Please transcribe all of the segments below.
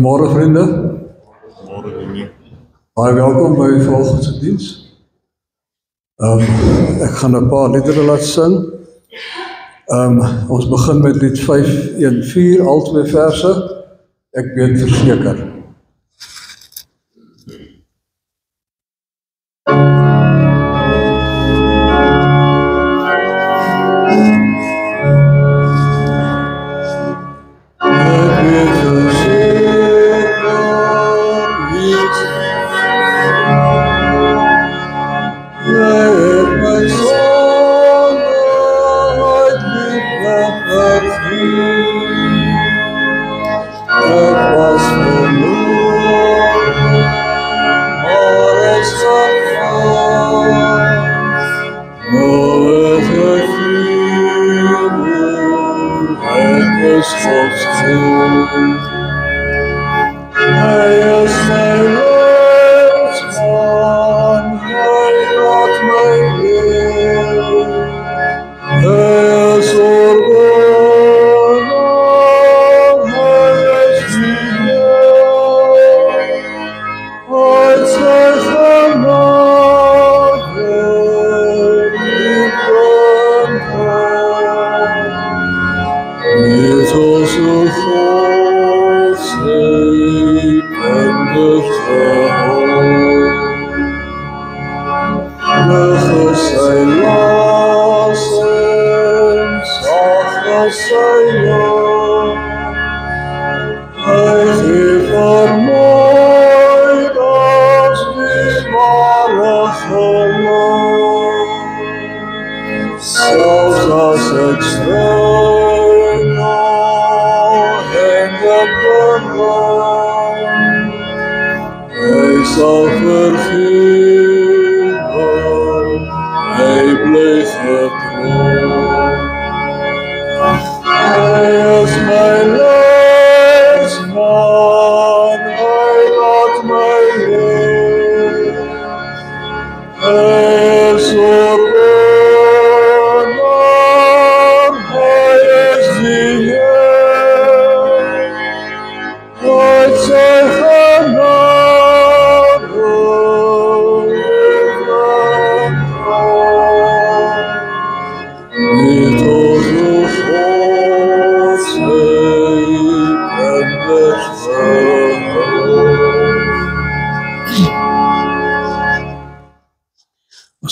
Goeiemôre vriende. Goeiemôre. Baie welkom by vanoggend diens. Ek gaan 'n paar liedere laat sing. Ons begin met lied 514, al twee verse. Ek weet verseker.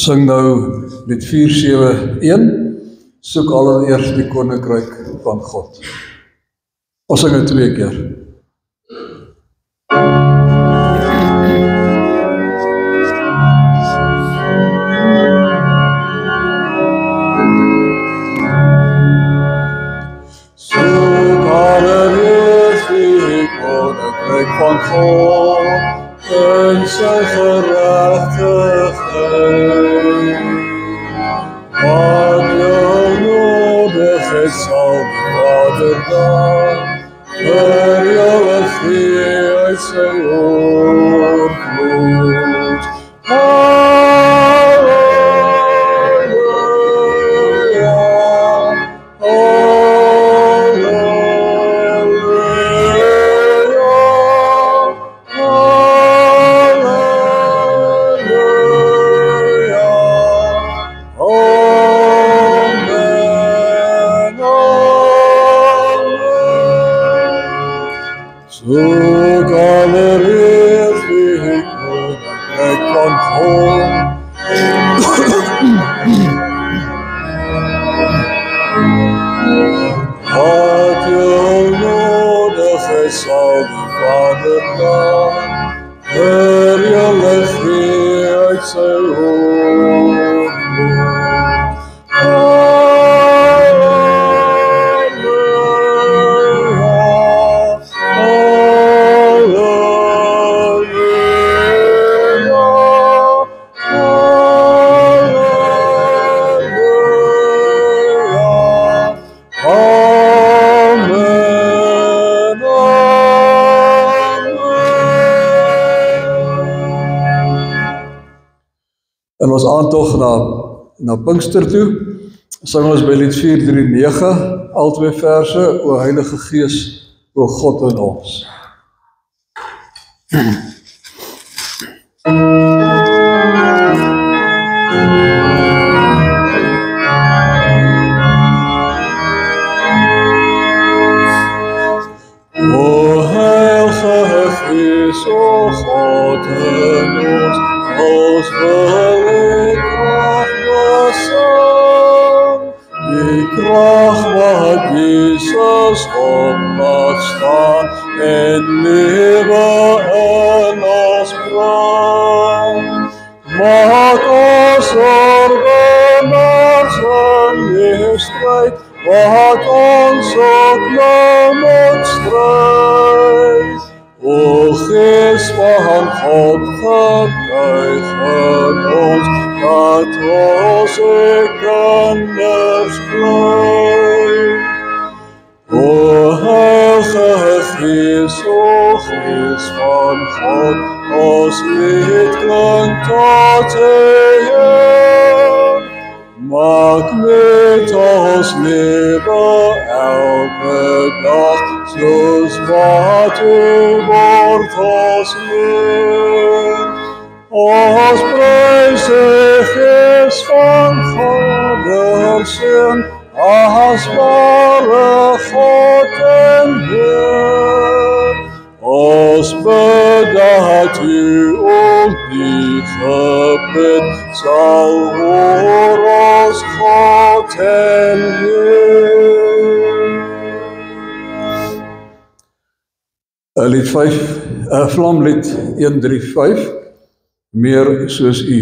Sing nou lied 471, soek allereers die koninkryk van God. Ons sing dit 2 keer. Soek allereers die koninkryk van God en sy geregtigheid. Wat jou nodig is, sal die Vader dan vir jou gee uit sy oorvloed. In ons aandtog na Pinkster toe, sing ons by lied 439, al twee verse, O Heilige Gees, O God in ons. O heilige o God in ons wil die kracht besing, die kracht wat Jesus op laat staan en lewe in ons bring. Maak ons oorwinnaars in die strijd, wat ons ook nou moet stryd. O Gees van God, getuig in ons, dat ons die kinders bly. O Heilige Gees, o Gees van God, ons lied klink tot Heer. Maak met ons lewe elke dag, soos wat U woord ons leer. Ons prys U Gees van Vader seun, as ware God en Heer. Ons bid dat U ook die gebed sal hoor, ons God en Heer. Lied 5, Vlamlied 135, meer soos U.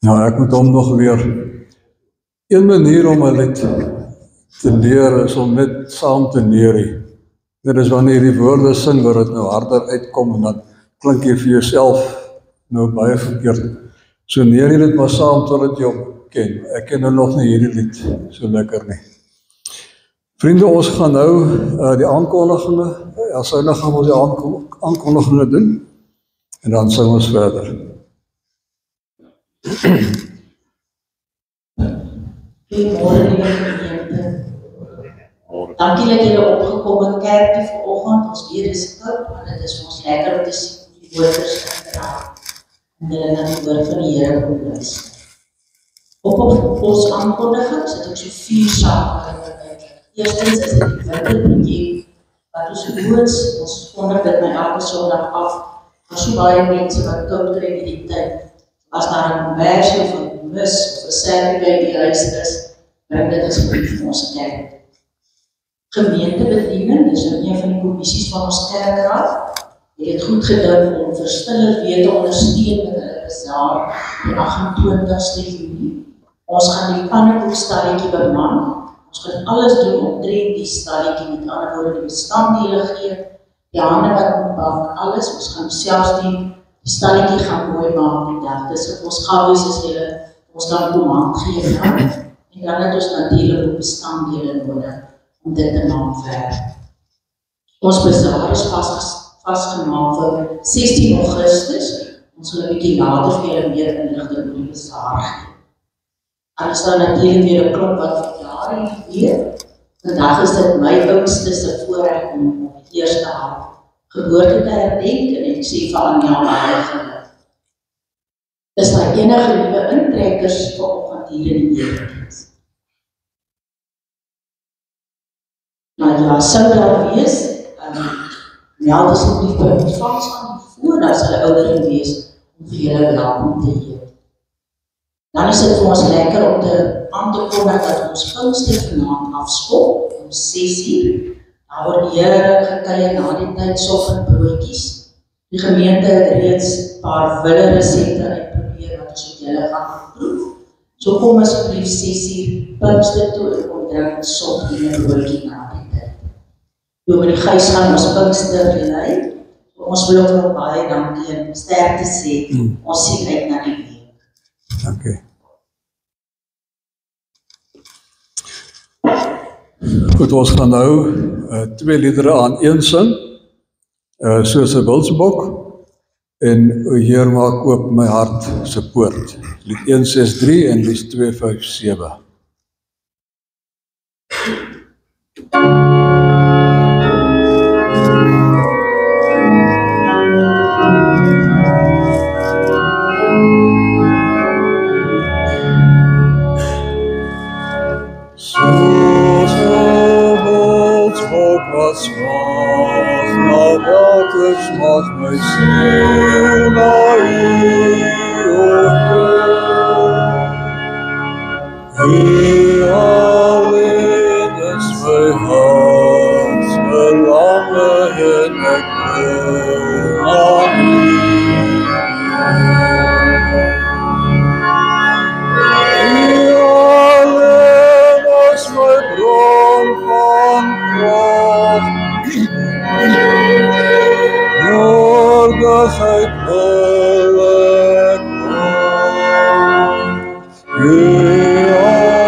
Nou, ek moet hom nog weer. Een manier om 'n lied te leer is om net saam te neurie. Dit is wanneer die woorde sing, waar dit nou harder uitkom en dan klink jy vir jouself nou baie verkeerd. So neurie dit maar saam totdat jy hom ken. Ek ken nou nog nie hierdie lied so lekker nie. Vriende, ons gaan nou die aankondigings, as nou gaan ons die aankondigings doen en dan sing ons verder. Goeiemôre liewe gemeente. Dankie dat julle opgekom het kerk toe vanoggend. Ons weer is koud, maar dit is vir ons lekker om te sien hoe die woorders uiteraard en julle na die woord van die Here kom luister. Op ons aankondigings het ek so 4 sake. Eerstens is dit die winterprojek wat ons loods. Ons kondig dit my elke Sondag af. Daar so baie mense wat koud kry in die tyd. As daar 'n kombers of 'n mis of 'n serve by die huis is, bring dit asseblief vir ons kerk. Gemeentebediening, dis een van die kommissies van ons kerkraad. het dit goed gedink om vir Stiller weer te ondersteun met hulle bazaar die 28ste Junie. Ons gaan die pannenkoekstalletjie beman. Ons gaan alles doen omtrent die stalletjie, met ander woorde die bestanddele gee, die hande wat moet bak, alles. Ons gaan selfs die stalletjie gaan mooi maak die dag. Dis ons gawees as julle ons dan kom aan gee dan. En dan het ons natuurlijk ook bestanddele nodig om dit te maak werk. Ons bazaar is vastgemaak vir 16 Augustus. Ons sal 'n bietjie later vir julle meer inligting oor die bazaar gee. En is dan natuurlijk weer 'n klomp wat verklaar en gebeur. Vandag is dit my oudste se voorreg om op die eerste hand geboorte te herdenk en ek sê vir Anja baie geluk. Is daar enige nuwe intrekkers vanoggend hier in die erediens? Nou ja, sou daar wees, meld asseblief by ontvangs aan voordat hulle ouder wees om vir julle welkom te heet. Dan is dit vir ons lekker om aan te kondig dat ons Pinkster vanaand afskop om 6:00. Daar word heerlik gekuier na die tyd sop en broodjies. Die gemeente het reeds 'n paar wille resepte uitprobeer wat ons met julle gaan proef. So kom asseblief 6:00 Pinkster toe en kom drink sop en 'n broodjie na die tyd. Dominee Gys gaan ons Pinkster lei. Ons wil ook nog baie dankie en sterkte sê. Ons sien uit na die week. Dankie. Goed, ons gaan nou 2 liedere aan een sing, soos 'n wilsbok, en o Heer maak oop my hart se poort. Lied 163 en lied 257. Mag my siel na U, U alleen is my hart verlange en ek bring aan U. U alleen is my bron van krag. Gordigheid wil ek word. U alleen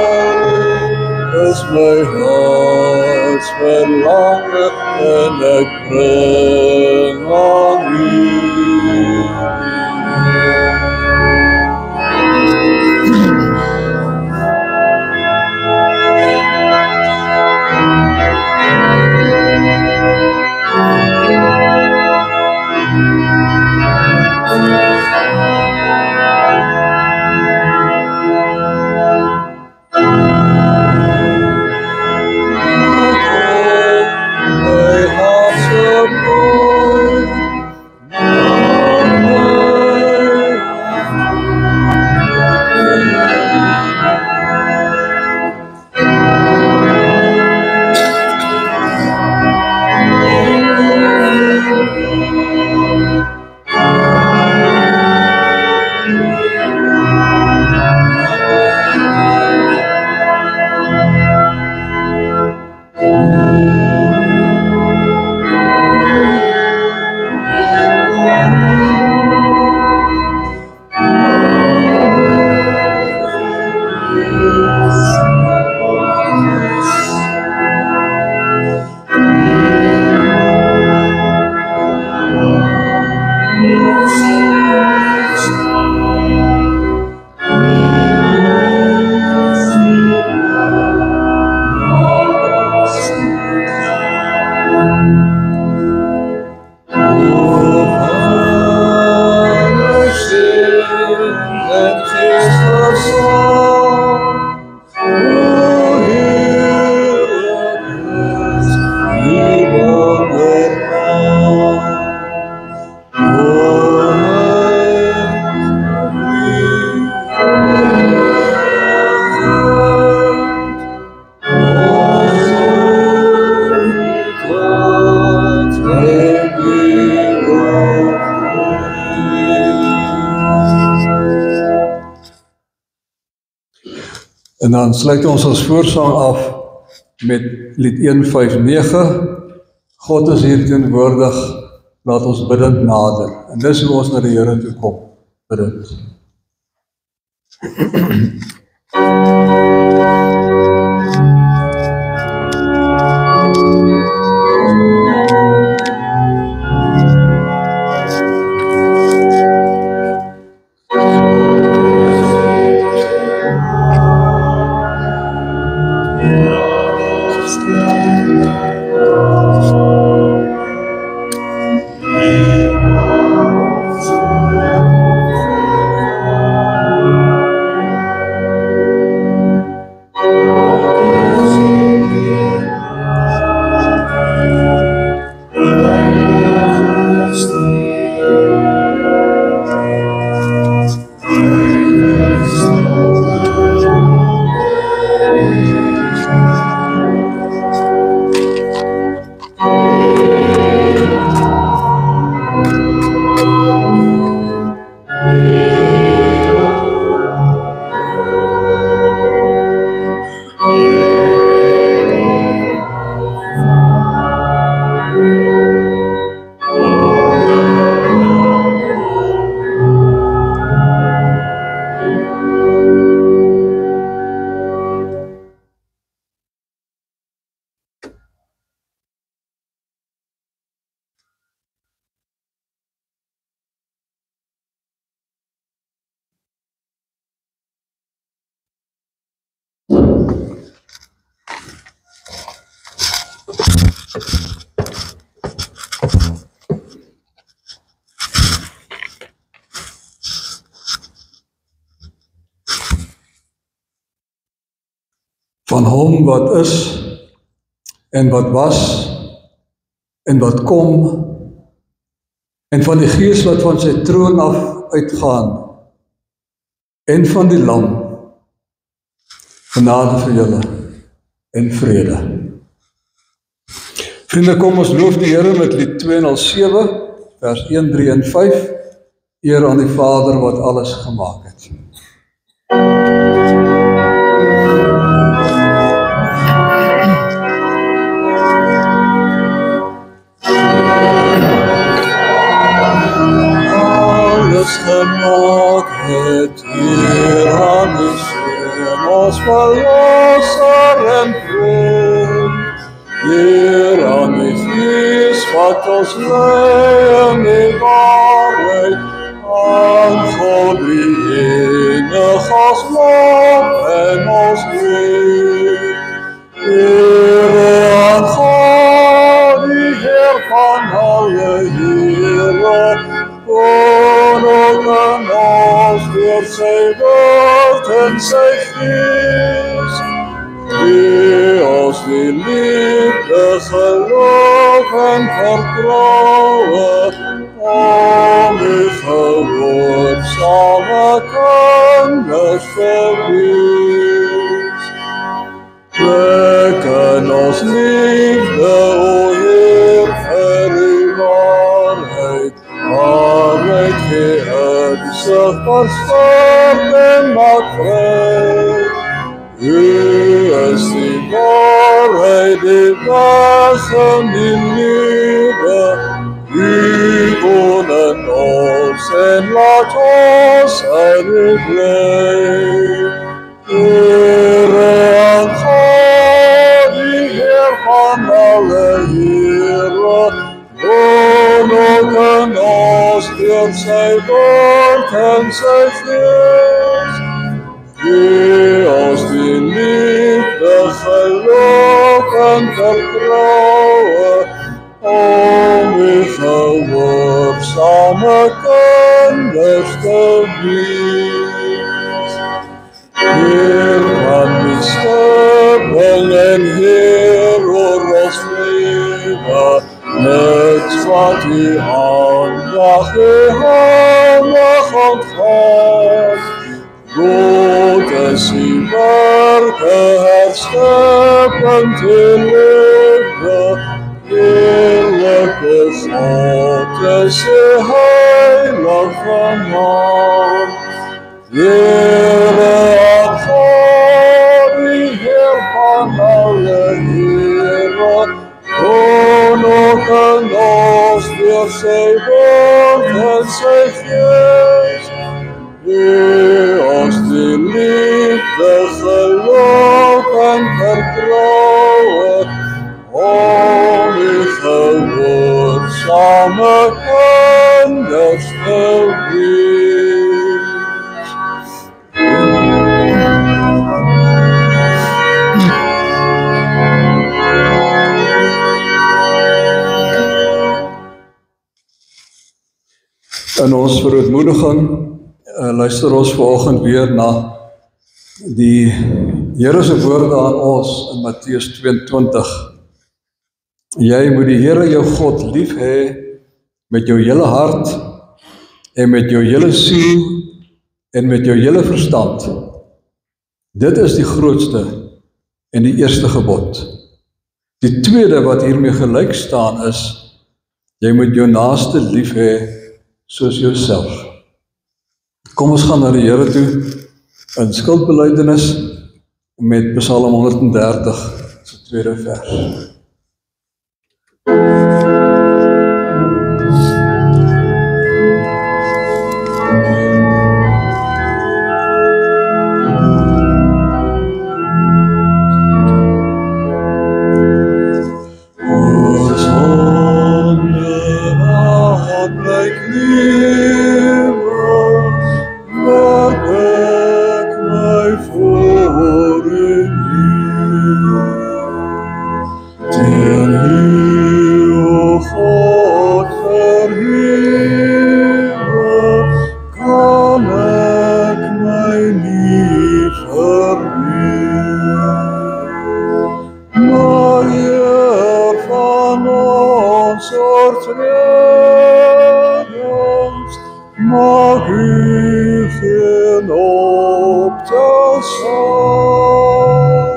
is my hart verlange en ek bring aan U. En dan sluit ons voorsang af met lied 159. God is hier teenwoordig, laat ons bidend nader. En dis hoe ons na die Here toe kom, bidend. Van hom wat is, en wat was, en wat kom, en van die Gees wat van sy troon af uitgaan, en van die Lam, genade vir julle, en vrede. Vriende, kom ons loof die Here met lied 207, vers 1, 3 en 5, eer aan die Vader wat alles gemaak het. Alles gemaak het, Heer aan die Seun, ons verlosser en vriend. Heer aan die Gees wat ons lei in die waarheid, aan God die enig ons lof en ons weet. Here aan God, die Heer van alle Here, kon ook aan ons door sy woord en sy Gees, die ons die liefde, geloof en vertroue, om die gehoorzame kinders te wees. Wekken ons liefde, o Heer, vir die waarheid, waarheid gee insig, verstand en maak vry. U is die waarheid, die weg en die lewe. U woon in ons en laat ons in u bly. Here aan God, die Heer van alle Here, woon ook in ons deur sy woord en sy Gees. Gee ons die liefde, geloof en vertroue, om die gehoorzame kinders te wees. Heer van die schepping en Heer oor ons lewe, niks wat u aandag handig ontgaan. God is uw werke herscheppend in liefde, heerlijke God is uw heilige naam. Heere aan God, In ons verootmoediging luister ons vanoggend weer na die Here se woorde aan ons in Matteus 22. Jy moet die Here jou God lief hê met jou hele hart en met jou hele siel en met jou hele verstand. Dit is die grootste en die eerste gebod. Die tweede wat hiermee gelyk staan is, jy moet jou naaste lief hê soos jouself. Kom ons gaan na die Here toe in skuldbelydenis met Psalm 130, se tweede vers. Mag u geen op te staan,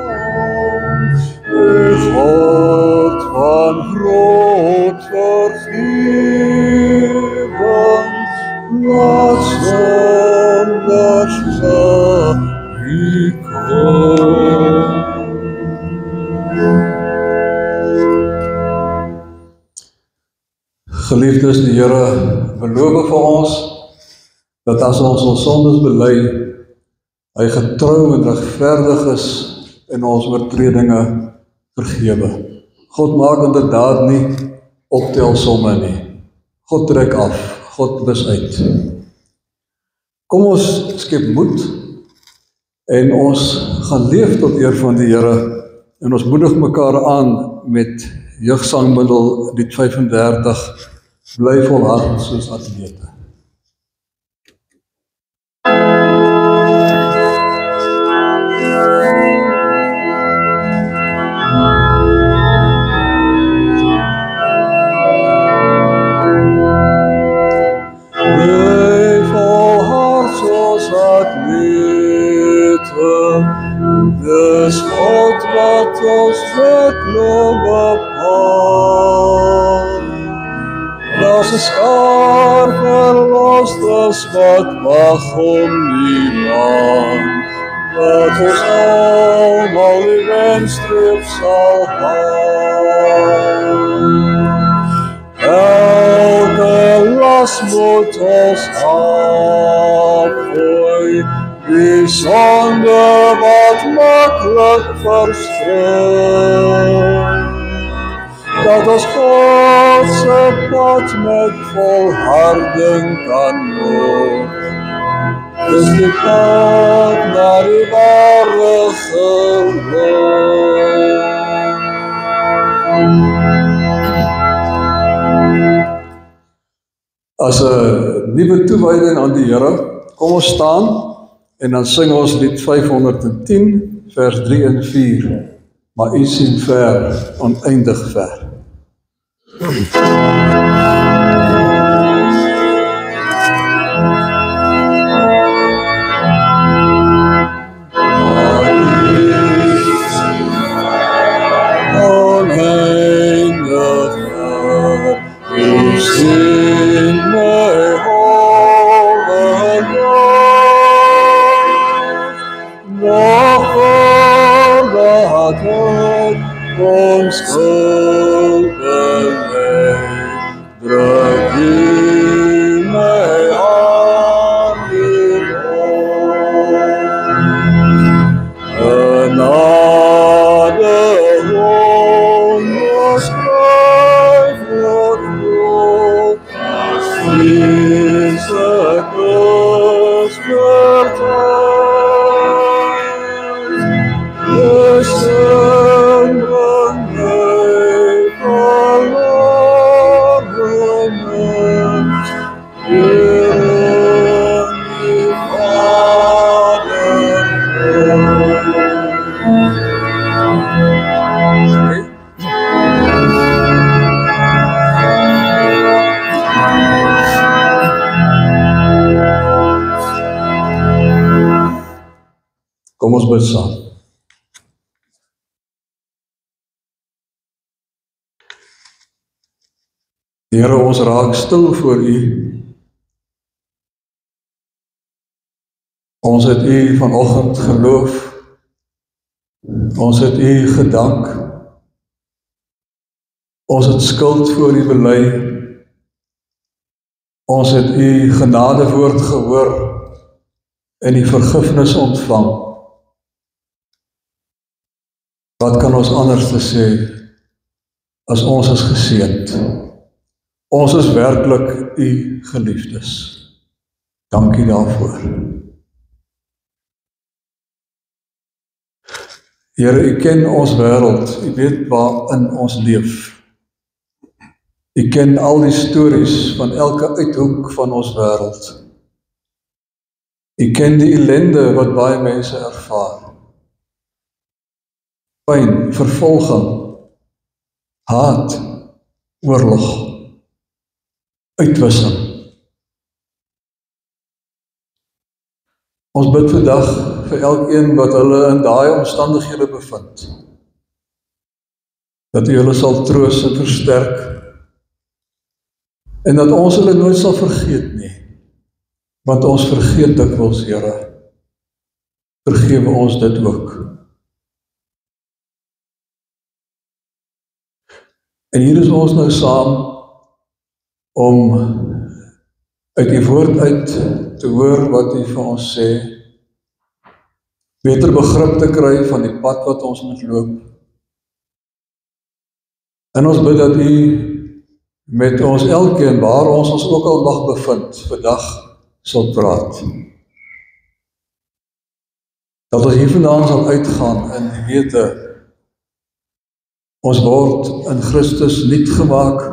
u God van groot vergeving, laat zondaars naar u komen. Geliefdes, die Here beloof vir ons dat as ons ons sondes bely, hy getrou en regverdig is en ons oortredinge vergewe. God maak inderdaad nie optelsomme nie. God trek af, God wis uit. Kom ons skep moed en ons gaan leef tot eer van die Here en ons moedig mekaar aan met jeugsangmiddel lied 35, bly volhard soos atlete. Bly volhard soos atlete, dis God wat ons wetloop bepaal. Daar's 'n skaar verlostes wat wag om die land, dat ons almal die wenstreep sal haal. Elke las moet ons afgooi, die sonde wat maklik verskil. Dat ons God se pad met volharding kan loop, is die pad na die ware geloof. As 'n nuwe toewyding aan die Here, kom ons staan en dan sing ons lied 510, vers 3 en 4. Maar u sien ver, oneindig ver. Oneindig ver, u sien my hoge lof. Nog voordat ek ons skuld bely, druk Kom ons bid saam. Here, ons raak stil voor U. Ons het U vanoggend geloof. Ons het U gedank. Ons het skuld voor U bely. Ons het U genadewoord gehoor en die vergifnis ontvang. Wat kan ons anders te sê as ons is geseënd? Ons is werklik U geliefdes. Dankie daarvoor. Here, U ken ons wêreld. U weet waarin ons leef. U ken al die stories van elke uithoek van ons wêreld. U ken die ellende wat baie mense ervaar. Pyn, vervolging, haat, oorlog, uitwissing. Ons bid vandag vir elkeen wat hulle in daai omstandighede bevind. Dat U hulle sal troos en versterk. En dat ons hulle nooit sal vergeet nie. Want ons vergeet dikwels, Here. Vergewe ons dit ook. En hier is ons nou saam om uit die woord uit te hoor wat U vir ons sê, beter begrip te kry van die pad wat ons moet loop. En ons bid dat U met ons elkeen, waar ons ook al mag bevind, vandag sal praat. Dat ons hier vandaan sal uitgaan en wete, ons word in Christus nuut gemaak.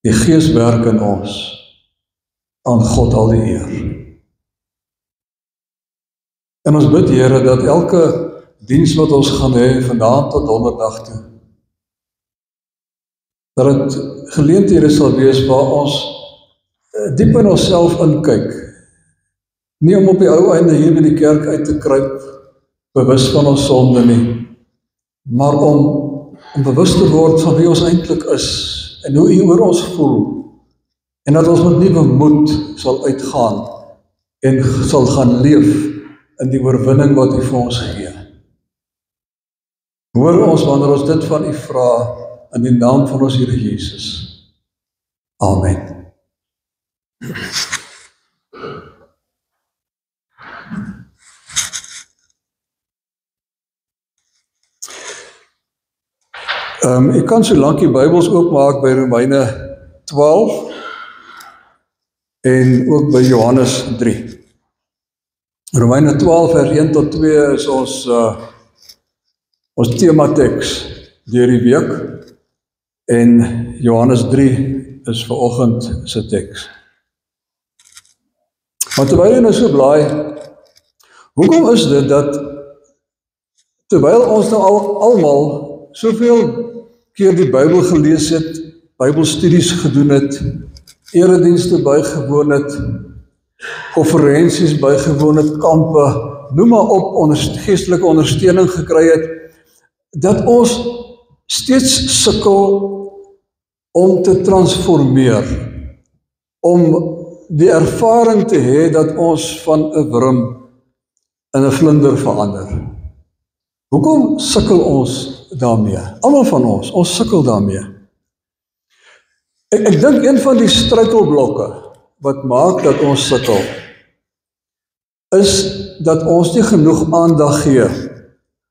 Die Gees werk in ons, aan God al die eer. En ons bid, Here, dat elke diens wat ons gaan hê, vandaan tot donderdag toe, dat het geleenthede sal wees waar ons diep in onsself inkyk, nie om op die ou einde hier by die kerk uit te kruip, bewus van ons sonde nie, maar om bewus te word van wie ons eintlik is, en hoe U oor ons voel, en dat ons met nuwe moed sal uitgaan, en sal gaan leef in die oorwinning wat U vir ons gee. Hoor ons wanneer ons dit van U vra, in die naam van ons Here Jesus. Amen. U kan so lank die Bybels oopmaak by Romeine 12 en ook by Johannes 3. Romeine 12 vers 1 tot 2 is ons themateks deur die week. En Johannes 3 is vanoggend se teks. Maar terwyl jy nou so blaai, hoekom is dit dat terwyl ons nou almal soveel keer die Bybel gelees het, Bybelstudies gedoen het, eredienste bygewoon het, konferensies bygewoon het, kampe, noem maar op, geestelike ondersteuning gekry het, dat ons steeds sukkel om te transformeer, om die ervaring te hê dat ons van 'n wurm in 'n vlinder verander. Hoekom sukkel ons daarmee? Almal van ons sukkel daarmee. Ek dink een van die struikelblokke wat maak dat ons sukkel, is dat ons nie genoeg aandag gee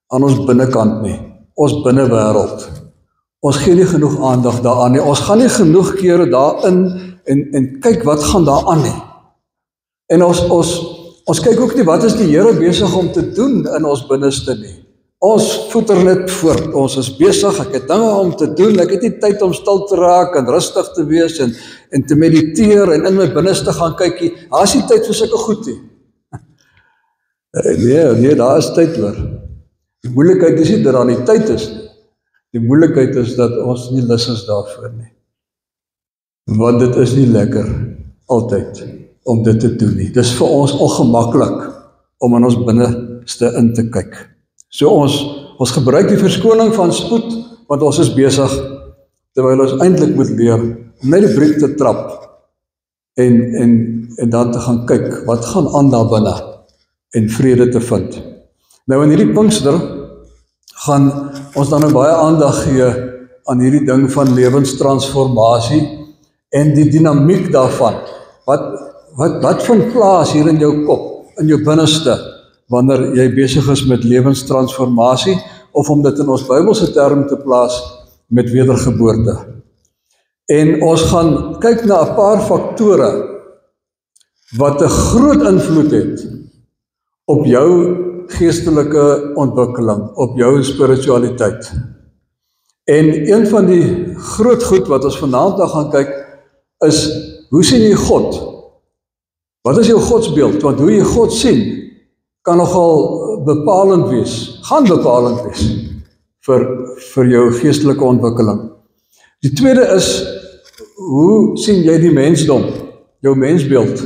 aan ons binnekant nie, ons binnewêreld. Ons gee nie genoeg aandag daaraan nie. Ons gaan nie genoeg kere daarin en kyk wat gaan daaraan nie. En ons kyk ook nie wat is die Here besig om te doen in ons binneste nie. Ons voeter net voort. Ons is besig, ek het dinge om te doen. Ek het nie tyd om stil te raak en rustig te wees en te mediteer en in my binneste gaan kykie. Daar is nie tyd vir sulke goed nie. Nee, daar is tyd hoor. Die moeilikheid is nie dat daar nie tyd is nie. Die moeilikheid is dat ons nie lus is daarvoor nie. Want dit is nie lekker altyd om dit te doen nie. Dis vir ons ongemaklik om in ons binneste in te kyk. So ons gebruik die verskoning van spoed, want ons is besig, terwyl ons eintlik moet leer, om net die briek te trap, en dan te gaan kyk, wat gaan aan daar binne, en vrede te vind. Nou in hierdie Pinkster, gaan ons dan nou baie aandag gee, aan hierdie ding van lewenstransformasie, en die dinamiek daarvan, wat vind plaas hier in jou kop, in jou binneste, wanneer jy besig is met lewenstransformasie, of om dit in ons Bybelse term te plaas, met wedergeboorte. En ons gaan kyk na 'n paar faktore, wat 'n groot invloed het, op jou geestelike ontwikkeling, op jou spiritualiteit. En een van die groot goed wat ons vanaand gaan kyk, is, hoe sien jy God? Wat is jou godsbeeld? Want hoe jy God sien, kan nogal bepalend wees, gaan bepalend wees, vir jou geestelike ontwikkeling. Die tweede is, hoe sien jy die mensdom, jou mensbeeld?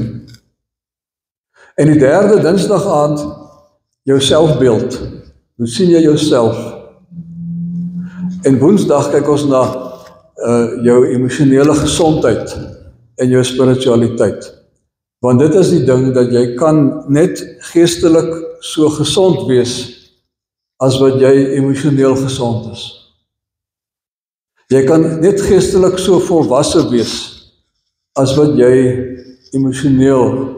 En die derde, Dinsdag aand, jou selfbeeld. Hoe sien jy jouself? En Woensdag kyk ons na jou emosionele gesondheid en jou spiritualiteit. Want dit is die ding dat jy kan net geestelik so gesond wees as wat jy emosioneel gesond is. Jy kan net geestelik so volwasse wees as wat jy emosioneel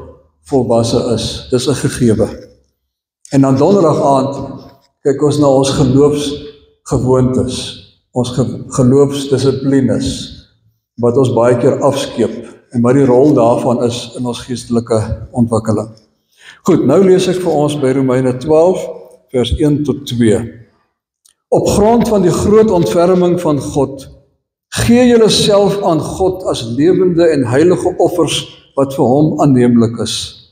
volwasse is. Dis 'n gegewe. En dan Donderdag aand kyk ons na ons geloofsgewoontes, ons geloofsdissiplines, wat ons baie keer afskeep, en wat die rol daarvan is in ons geestelike ontwikkeling. Goed, nou lees ek vir ons by Romeine 12, vers 1 tot 2. Op grond van die groot ontferming van God, gee julle self aan God as lewende en heilige offers, wat vir hom aanneemlik is.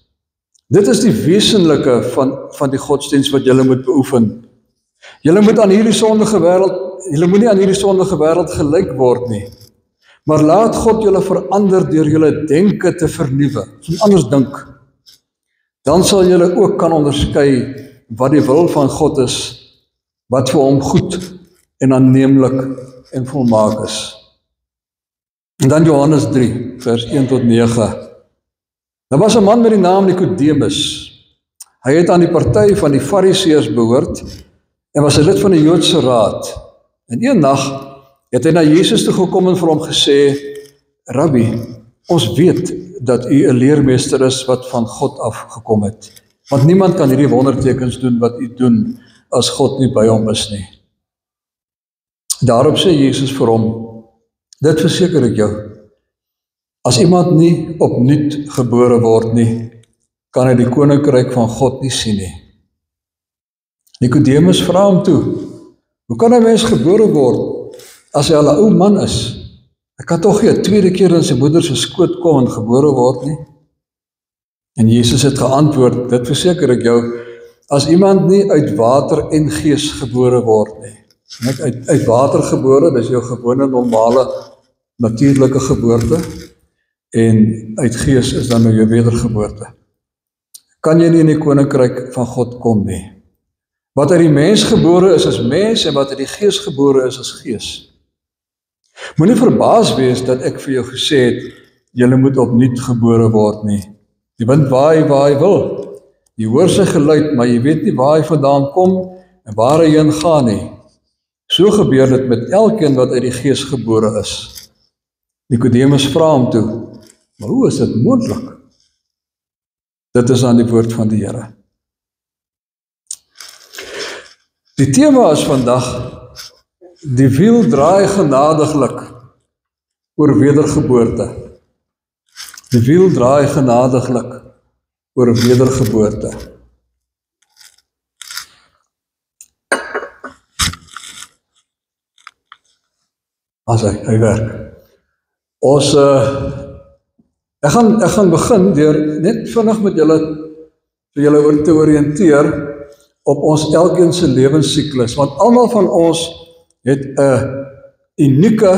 Dit is die wesenlike van die godsdienst wat julle moet beoefen. Julle moet aan hierdie sondige wêreld, julle moet nie aan hierdie sondige wêreld gelyk word nie, maar laat God julle verander deur julle denke te vernuwe, en anders dink. Dan sal julle ook kan onderskei wat die wil van God is, wat vir hom goed en aanneemlik en volmaak is. En dan Johannes 3, vers 1 tot 9. Daar was 'n man met die naam Nikodemus. Hy het aan die party van die Fariseërs behoort en was 'n lid van die Joodse raad. En een nag het hy na Jesus toe gekom en vir hom gesê, Rabbi, ons weet dat u 'n leermeester is wat van God af gekom het. Want niemand kan hierdie wondertekens doen wat u doen as God nie by hom is nie. Daarop sê Jesus vir hom, dit verseker ek jou, as iemand nie opnuut gebore word nie, kan hy die koninkryk van God nie sien nie. Nikodemus vra hom toe, hoe kan 'n mens gebore word as hy al 'n ou man is? Hy kan tog nie 'n tweede keer in sy moeder se skoot kom en gebore word nie. En Jesus het geantwoord, dit verseker ek jou, as iemand nie uit water en gees gebore word nie. Net uit water gebore, dis jou gewone normale natuurlike geboorte, en uit gees is dan nou jou wedergeboorte. Kan jy nie in die koninkryk van God kom nie. Wat uit die mens gebore is mens, en wat uit die gees gebore is gees. Moenie verbaas wees dat ek vir jou gesê het, julle moet opnuut gebore word nie. Die wind waai waar hy wil. Jy hoor sy geluid, maar jy weet nie waar hy vandaan kom en waar hy heen gaan nie. So gebeur dit met elkeen wat uit die gees gebore is. Nikodemus vra hom toe, maar hoe is dit moontlik? Dit is aan die woord van die Here. Die tema is vandag, die wiel draai genadiglik oor wedergeboorte. Die wiel draai genadiglik oor wedergeboorte. As hy werk. Ons, ek gaan begin deur net vinnig met julle te oriënteer op ons elkeen se lewenssiklus, want almal van ons het 'n unieke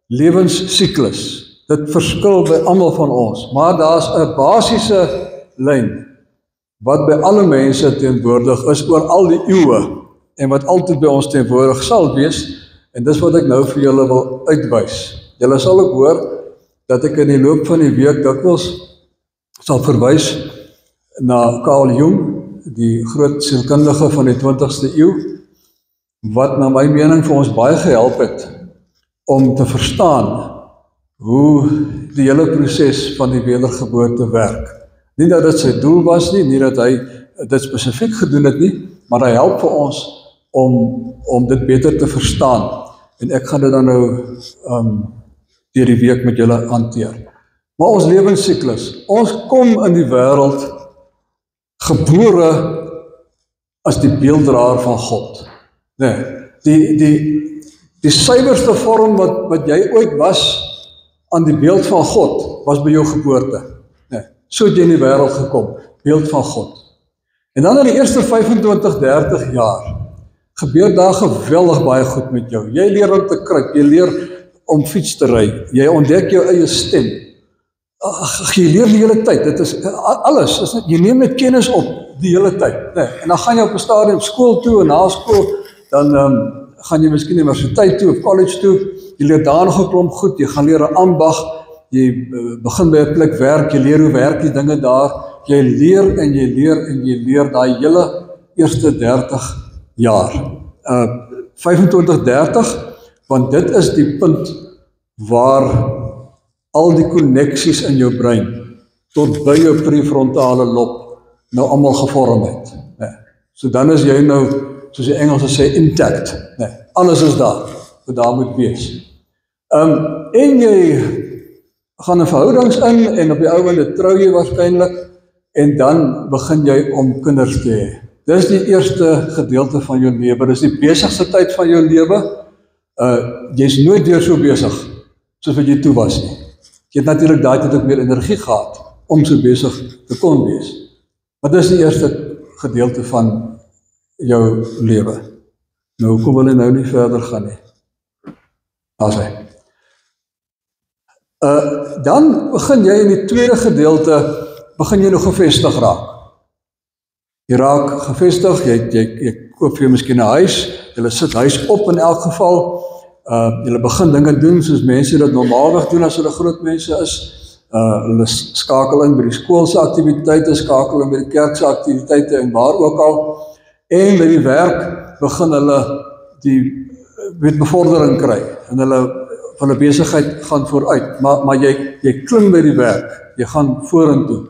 lewenssiklus. Dit verskil by almal van ons, maar daar's 'n basiese lyn wat by alle mense teenwoordig is oor al die eeue, en wat altyd by ons teenwoordig sal wees, en dis wat ek nou vir julle wil uitwys. Julle sal ook hoor, dat ek in die loop van die week dikwels sal verwys na Carl Jung, die groot sielkundige van die 20ste eeu, wat na my mening vir ons baie gehelp het, om te verstaan hoe die hele proses van die wedergeboorte werk. Nie dat dit sy doel was nie, nie dat hy dit spesifiek gedoen het nie, maar hy help vir ons om dit beter te verstaan. En ek gaan dit dan nou deur die week met julle hanteer. Maar ons lewensiklus, ons kom in die wêreld gebore as die beelddraer van God. Nee, die suiwerste vorm wat jy ooit was aan die beeld van God, was by jou geboorte. Nee, so het jy in die wêreld gekom, beeld van God. En dan in die eerste 25, 30 jaar, gebeur daar geweldig baie goed met jou. Jy leer om te kruip, jy leer om fiets te ry, jy ontdek jou eie stem. Jy leer die hele tyd, dit is alles, jy neem net kennis op die hele tyd. Nee, en dan gaan jy op 'n stadium skool toe en na skool, dan gaan jy miskien universiteit toe of college toe, jy leer daar nog 'n klomp goed, jy gaan leer 'n ambag, jy begin by 'n plek werk, jy leer hoe werk die dinge daar, jy leer en jy leer en jy leer daai hele eerste 30 jaar. 25, 30, want dit is die punt waar al die koneksies in jou brein tot by jou prefrontale lob nou almal gevorm het. Nee. So dan is jy nou, soos die Engelse sê, intact. Nee. Alles is daar, wat daar moet wees. En jy gaan 'n verhoudings in, en op die ou ende trou jy waarskynlik, en dan begin jy om kinders te hê. Dis die eerste gedeelte van jou lewe, dis die besigste tyd van jou lewe. Jy's nooit deur so besig, soos wat jy toe was nie. Jy het natuurlik daai tyd ook meer energie gehad, om so besig te kon wees. Maar dis die eerste gedeelte van jou lewe. Nou, hoekom wil jy nou nie verder gaan nie? As hy. Dan begin jy in die tweede gedeelte, begin jy nog gevestig raak. Jy raak gevestig, jy koop vir jou miskien 'n huis, jy sit huis op in elk geval, jy begin dinge doen soos mense dit normaalweg doen as hulle groot mense is, hulle skakel in by die skoolse aktiwiteite, skakel in by die kerkse aktiwiteite en waar ook al, en by die werk begin hulle die bevordering kry, en hulle besigheid gaan vooruit, maar jy klim by die werk, jy gaan vorentoe.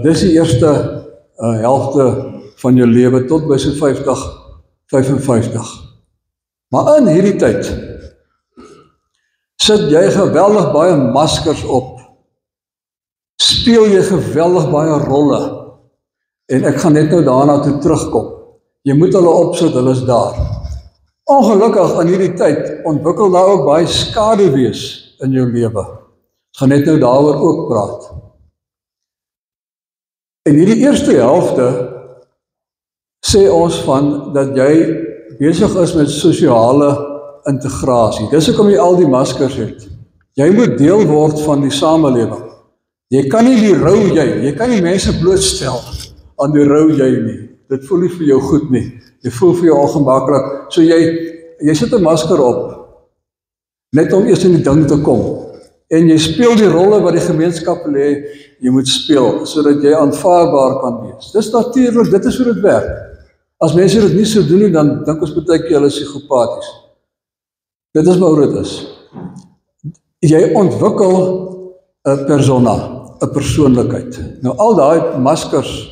Dis die eerste helfte van jou lewe tot by so 50, 55. Maar in hierdie tyd sit jy geweldig baie maskers op, speel jy geweldig baie rolle, en ek gaan net nou daarna toe terugkom. Jy moet hulle opsit, hulle is daar. Ongelukkig in hierdie tyd ontwikkel daar ook baie skaduwees in jou lewe. Ek gaan net nou daaroor ook praat. En hierdie eerste helfte sê ons van dat jy besig is met sosiale integrasie. Dis hoekom jy al die maskers het. Jy moet deel word van die samelewing. Jy kan nie die rou jy kan nie mense blootstel aan die rou jy nie. Dit voel nie vir jou goed nie. Jy voel vir jou ongemaklik. So jy sit 'n masker op, net om eers in die ding te kom. En jy speel die rolle wat die gemeenskap wil hê jy moet speel, sodat jy aanvaarbaar kan wees. Dis natuurlik, dit is hoe dit werk. As mense dit nie so doen nie, dan dink ons baie keer hulle is psigopaties. Dit is maar hoe dit is. Jy ontwikkel 'n persona, 'n persoonlikheid. Nou al daai maskers,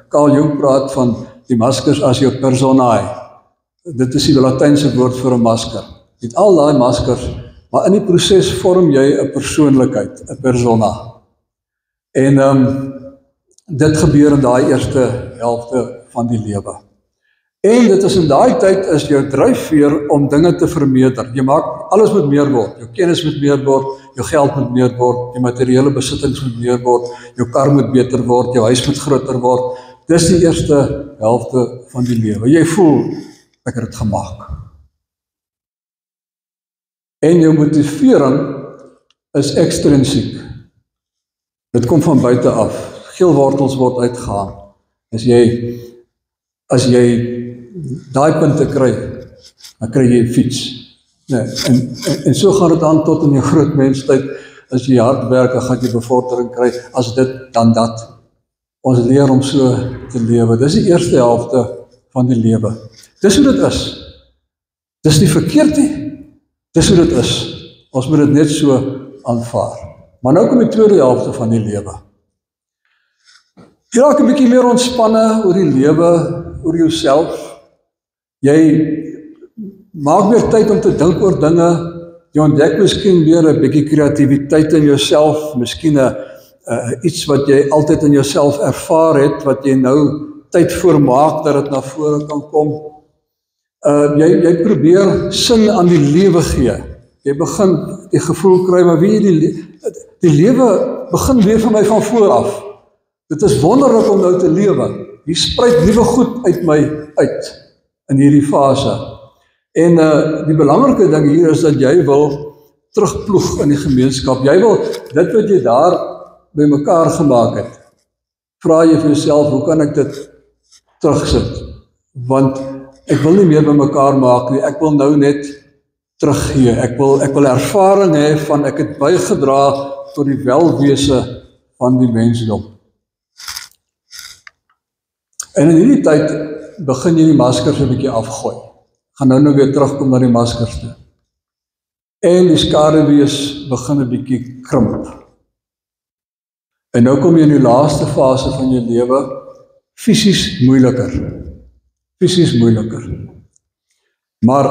Carl Jung praat van die maskers as jou personae. Dit is die Latynse woord vir 'n masker. Jy het al daai maskers, maar in die proses vorm jy 'n persoonlikheid, 'n persona. En dit gebeur in daai eerste helfte van die lewe. En dit is in daai tyd is jou dryfveer om dinge te vermeerder. Jy maak, alles moet meer word. Jou kennis moet meer word, jou geld moet meer word, jou materiële besittings moet meer word, jou kar moet beter word, jou huis moet groter word. Dis die eerste helfte van die lewe. Jy voel, ek het dit gemaak. En jou motivering is ekstrinsiek. Dit kom van buite af. geelwortels word uitgehaal. As jy daai punte kry, dan kry jy 'n fiets. Nee, en so gaan dit aan tot in die groot menstyd. As jy hard werk, dan gaan jy bevordering kry. As dit, dan dat. Ons leer om so te lewe. Dis die eerste helfte van die lewe. Dis hoe dit is. Dis nie verkeerd nie. Dis hoe dit is. Ons moet dit net so aanvaar. Maar nou kom die tweede helfte van die lewe. Jy raak 'n bietjie meer ontspanne oor die lewe, oor jouself. Jy maak meer tyd om te dink oor dinge. Jy ontdek miskien weer 'n bietjie kreatiwiteit in jouself, miskien iets wat jy altyd in jouself ervaar het, wat jy nou tyd voor maak dat dit na vore kan kom. Jy probeer sin aan die lewe gee. Jy begin die gevoel kry, maar wie die lewe begin weer vir my van voor af. Dit is wonderlik om nou te lewe. Hier spruit nuwe goed uit my uit in hierdie fase. En die belangrike ding hier is dat jy wil terugploeg in die gemeenskap. Jy wil dit wat jy daar by mekaar gemaak het. Vra jy vir jouself, hoe kan ek dit terugsit? Want ek wil nie meer by mekaar maak nie. Ek wil nou net teruggee. Ek wil ervaring hê van ek het bygedra tot die welwese van die mensdom. En in hierdie tyd begin jy die maskers 'n bietjie afgooi. Gaan nou weer terugkom na die maskers toe. En die skaduwees begin 'n bietjie krimp. En nou kom jy in die laaste fase van jou lewe, fisies moeiliker. Fisies moeiliker. Maar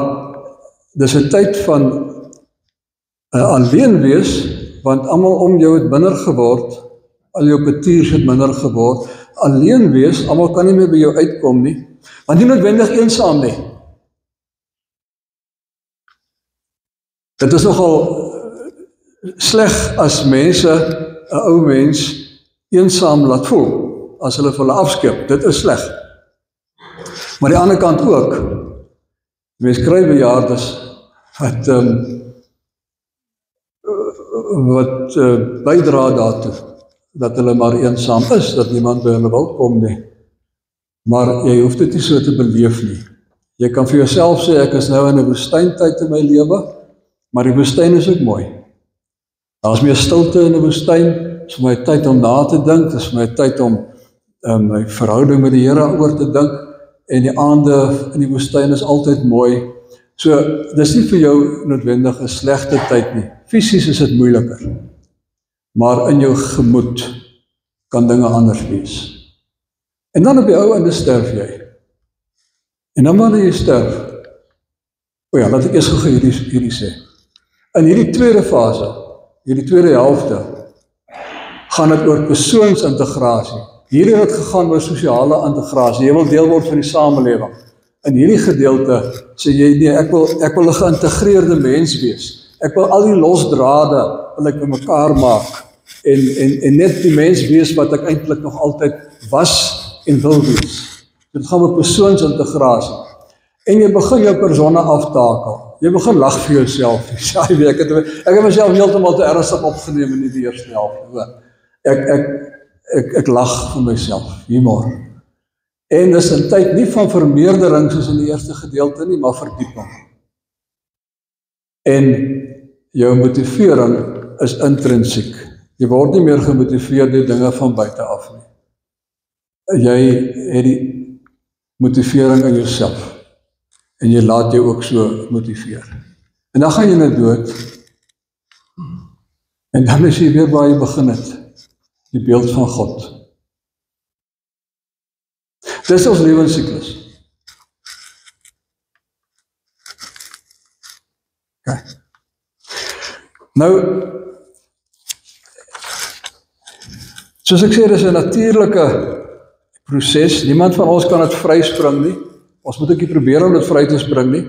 dis 'n tyd van alleen wees, want almal om jou het minder geword, al jou petiers het minder geword. Alleen wees, almal kan nie meer by jou uitkom nie, want nie noodwendig eensaam nie. Dit is nogal sleg as mense 'n ou mens eensaam laat voel, as hulle vir hulle afskeep. Dit is sleg. Maar die ander kant ook, mense kry bejaardes wat bydra daartoe, dat hulle maar eensaam is, dat niemand by hulle wil kom nie. Maar jy hoef dit nie so te beleef nie. Jy kan vir jouself sê, ek is nou in 'n woestyntyd in my lewe, maar die woestyn is ook mooi. Daar is meer stilte in 'n woestyn, dit is vir my tyd om na te dink, dit is vir my tyd om my verhouding met die Here oor te dink, en die aande in die woestyn is altyd mooi. So, dis nie vir jou noodwendig 'n slegte tyd nie. Fisies is dit moeiliker, maar in jou gemoed kan dinge anders wees. En dan op die ou einde sterf jy. En dan wanneer jy sterf, laat ek eers gou hierdie sê. In hierdie tweede fase, hierdie tweede helfte, gaan dit oor persoonsintegrasie. Hierdie het gegaan oor sosiale integrasie. Jy wil deel word van die samelewing. In hierdie gedeelte sê jy, nee, ek wil 'n geïntegreerde mens wees. Ek wil al die losdrade wil ek by mekaar maak en net die mens wees wat ek eintlik nog altyd was en wil wees. Dit gaan oor persoonsintegrasie. En jy begin jou persone aftakel. Jy begin lag vir jouself. Ek het myself heeltemal te ernstig opgeneem in die eerste helfte. Ek lag vir myself, humor. En dis 'n tyd nie van vermeerdering soos in die eerste gedeelte nie, maar verdieping. En jou motivering is intrinsiek. Jy word nie meer gemotiveer deur dinge van buite af nie. Jy het die motivering in jouself. En jy laat jou ook so motiveer. En dan gaan jy nou dood. En dan is jy weer waar jy begin het. Die beeld van God. Dis ons lewensiklus. Okay. Nou, soos ek sê, dis 'n natuurlike proses. Niemand van ons kan dit vryspring nie. Ons moet ook nie probeer om dit vry te spring nie.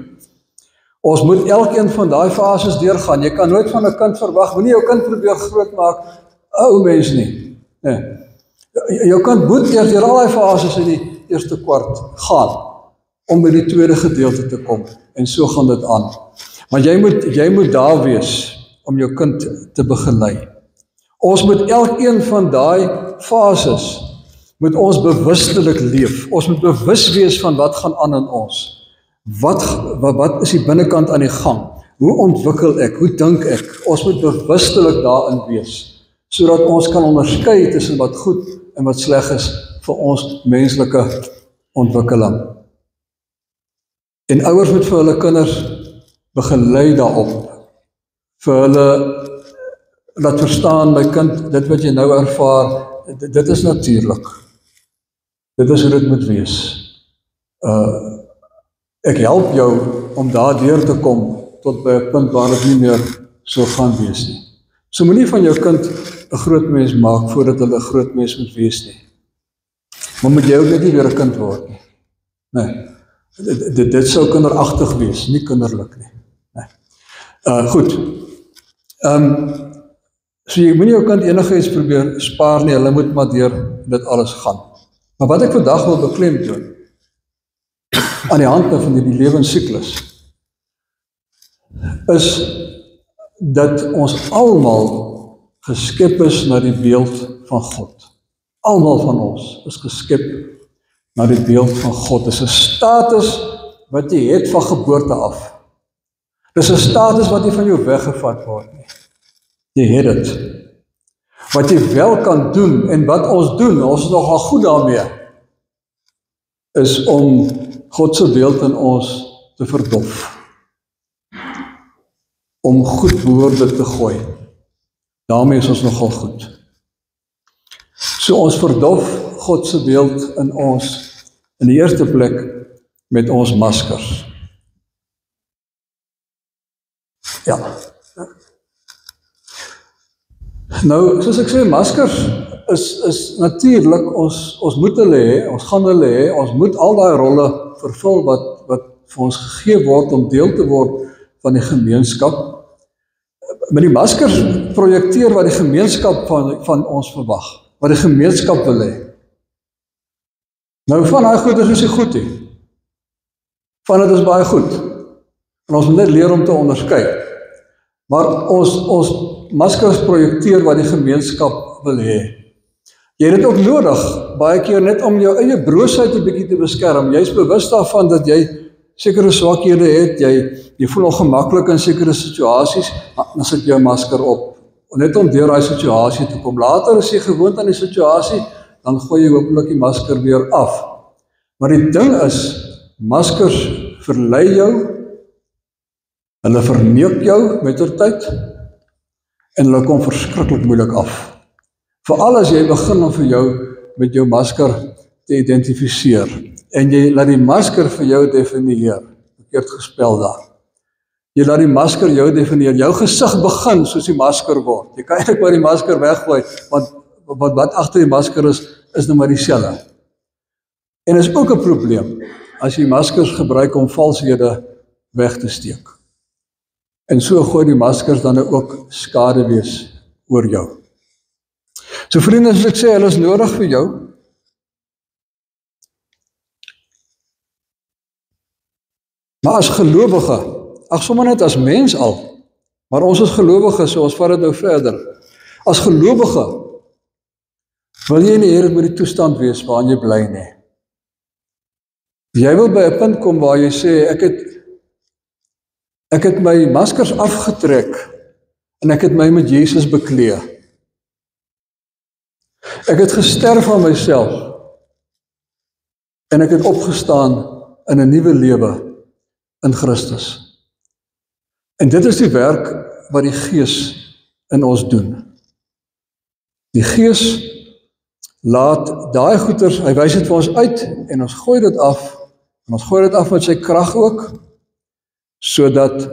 Ons moet elkeen van daai fases deurgaan. Jy kan nooit van 'n kind verwag, moenie jou kind probeer grootmaak, ou mens nie. Nee. Jou kind moet eers deur al die fases in die eerste kwart gaan om by die tweede gedeelte te kom. En so gaan dit aan. Maar jy moet daar wees om jou kind te begelei. Ons moet elkeen van daai fases, moet ons bewustelik leef. Ons moet bewus wees van wat gaan aan in ons. Wat is die binnekant aan die gang? Hoe ontwikkel ek? Hoe dink ek? Ons moet bewustelik daarin wees, sodat ons kan onderskei tussen wat goed en wat sleg is vir ons menslike ontwikkeling. En ouers moet vir hulle kinders begelei daarop, vir hulle laat verstaan, my kind, dit wat jy nou ervaar, dit is natuurlijk. Dit is hoe dit moet wees. Ek help jou om daardeur te kom tot by 'n punt waar dit nie meer so gaan wees nie. So moenie van jou kind 'n groot mens maak voordat hulle 'n groot mens moet wees nie. Maar moet jy ook net nie weer 'n kind word nie. Nee. Dit sou kinderagtig wees, nie kinderlik nie. Nee. Goed. So jy moenie jou kind enigiets probeer spaar nie, hulle moet maar deur dit alles gaan. Maar wat ek vandag wil beklemtoon, aan die hand van die lewensiklus, is dat ons almal geskep is na die beeld van God. Almal van ons is geskep na die beeld van God. Dis 'n status wat jy het van geboorte af. Dis 'n status wat nie van jou weggevat word nie. Jy het dit. Wat jy wel kan doen, en wat ons doen, ons is nogal goed daarmee, is om God se beeld in ons te verdof. Om goed woorde te gooi. Daarmee is ons nogal goed. So ons verdof God se beeld in ons, in die eerste plek, met ons maskers. Ja. Nou, soos ek sê, maskers is natuurlik, ons moet hulle hê, ons gaan hulle hê, ons moet al daai rolle vervul wat vir ons gegee word om deel te word van die gemeenskap. Maar die maskers projekteer wat die gemeenskap van ons verwag, wat die gemeenskap wil hê. Nou van daai goed is nie goed nie. Van dit is baie goed. En ons moet net leer om te onderskei. Maar ons maskers projekteer wat die gemeenskap wil hê. Jy het dit ook nodig, baie keer net om jou eie broosheid 'n bietjie te beskerm. Jy is bewus daarvan dat jy sekere swakhede het, jy voel ongemaklik in sekere situasies, dan sit jy 'n masker op. Net om deur daai situasie te kom. Later as jy gewoond aan die situasie, dan gooi jy hopelik die masker weer af. Maar die ding is, maskers verlei jou, hulle verneuk jou mettertyd, en hulle kom verskriklik moeilik af. Veral as jy begin om vir jou met jou masker te identifiseer, en jy laat die masker vir jou definieer, verkeerd gespel daar. Jy laat die masker jou definieer, jou gesig begin soos die masker word. Jy kan eintlik maar die masker weggooi, want wat agter die masker is nou maar dieselfde. En is ook 'n probleem, as jy maskers gebruik om valshede weg te steek. En so gooi die maskers dan ook skade wees oor jou. So vriende, as ek sê, hulle is nodig vir jou. Maar as gelowige, sommer net as mens al, maar ons is gelowige, so ons vat dit nou verder. As gelowige, wil jy nie hê dit moet die toestand wees waarin jy bly nie. Jy wil by 'n punt kom waar jy sê, ek het my maskers afgetrek, en ek het my met Jesus bekleë. Ek het gesterf aan myself, en ek het opgestaan in 'n nuwe lewe in Christus. En dit is die werk wat die Gees in ons doen. Die Gees laat daai goeters, hy wys dit vir ons uit, en ons gooi dit af, en ons gooi dit af met sy krag ook, sodat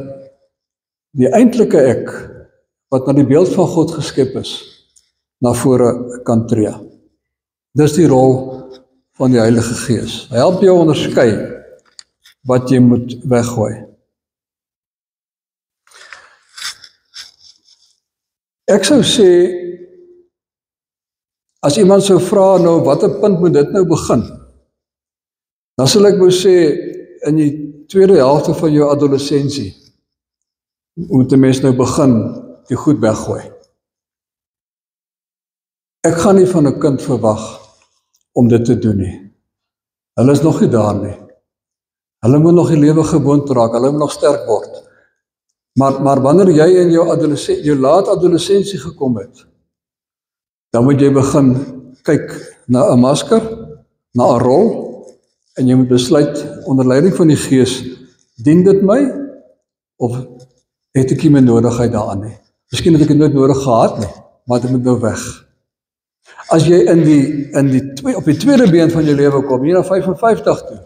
die eintlike ek, wat na die beeld van God geskep is, na vore kan tree. Dis die rol van die Heilige Gees. Hy help jou onderskei wat jy moet weggooi. Ek sou sê, as iemand sou vra, nou, watter punt moet dit nou begin? Dan sal ek wou sê, in die tweede helfte van jou adolessensie, moet 'n mens nou begin die goed weggooi. Ek gaan nie van 'n kind verwag om dit te doen nie. Hulle is nog nie daar nie. Hulle moet nog die lewe gewoond raak, hulle moet nog sterk word. Maar wanneer jy in jou laat adolessensie gekom het, dan moet jy begin kyk na 'n masker, na 'n rol, en jy moet besluit onder leiding van die Gees, dien dit my, of het ek nie meer nodigheid daaraan nie. Miskien het ek dit nooit nodig gehad nie, maar dit moet nou weg. As jy op die tweede been van jou lewe kom, hier na 55 toe,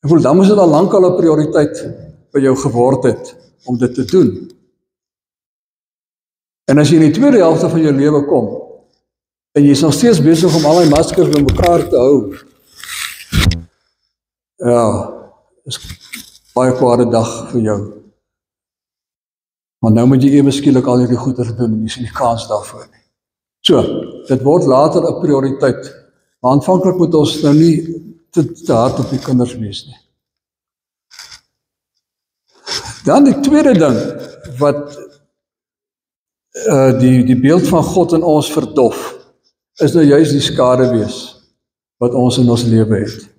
ek voel, dan moes dit al lankal 'n prioriteit by jou geword het, om dit te doen. En as jy in die tweede helfte van jou lewe kom, en jy is nog steeds besig om al die maskers by mekaar te hou, ja, is baie kwade dag vir jou. Want nou moet jy ewe skielik al hierdie goeders doen, en jy sien die kans daarvoor nie. So, dit word later 'n prioriteit, maar aanvanklik moet ons nou nie te hard op die kinders wees nie. Dan die tweede ding, wat die beeld van God in ons verdof, is nou juist die skaduwees, wat ons in ons lewe het.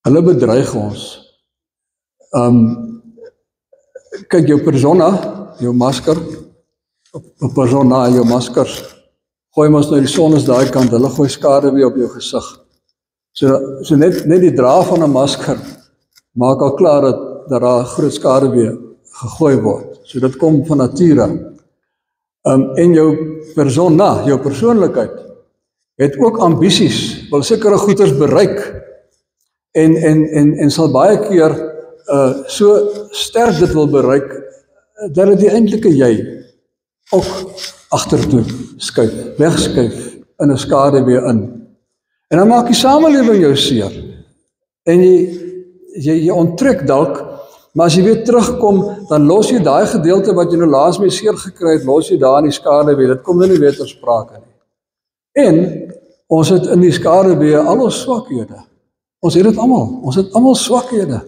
Hulle bedreig ons. Kyk, jou persona, jou masker, op persona en jou maskers, gooi ons nou die son is daai kant, hulle gooi skaduwee op jou gesig. So net die dra van 'n masker, maak al klaar dat daar groot skaduwee gegooi word. So dit kom van nature. En jou persona, jou persoonlikheid, het ook ambisies, wil sekere goeders bereik, en sal baie keer so sterk dit wil bereik, dat dit die eintlike jy ook agtertoe skuif, wegskuif in 'n skaduwee in. En dan maak die samelewing jou seer. En jy onttrek dalk, maar as jy weer terugkom, dan los jy daai gedeelte wat jy nou laas mee seer gekry het, los jy daar in die skaduwee. Dit kom nou nie weer ter sprake nie. En ons het in die skaduwee al ons swakhede. Ons het dit almal. Ons het almal swakhede.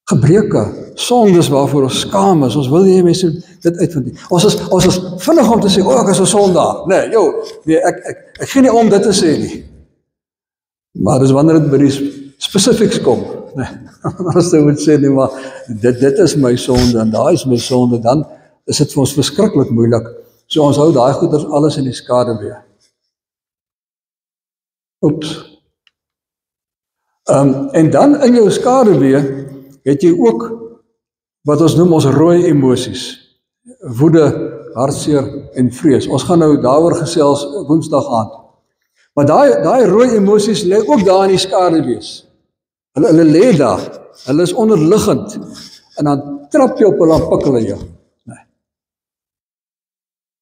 Gebreke, sondes waarvoor ons skaam is. Ons wil nie mense dit uitvind nie. Ons is vinnig om te sê, ek is 'n sondaar. Nee, ek gee nie om dit te sê nie. Maar dis wanneer dit by die spesifieks kom. Nee, as jy moet sê, nee, maar dit is my sonde en daai is my sonde, dan is dit vir ons verskriklik moeilik. So ons hou daai goeders alles in die skaduwee. Oeps. En dan in jou skaduwee het jy ook wat ons noem ons rooi emosies. Woede, hartseer en vrees. Ons gaan nou daaroor gesels Woensdag aand. Maar daai rooi emosies lê ook daar in die skaduwees. Hulle lê daar. Hulle is onderliggend. En dan trap jy op hulle en pik hulle jou. Nee.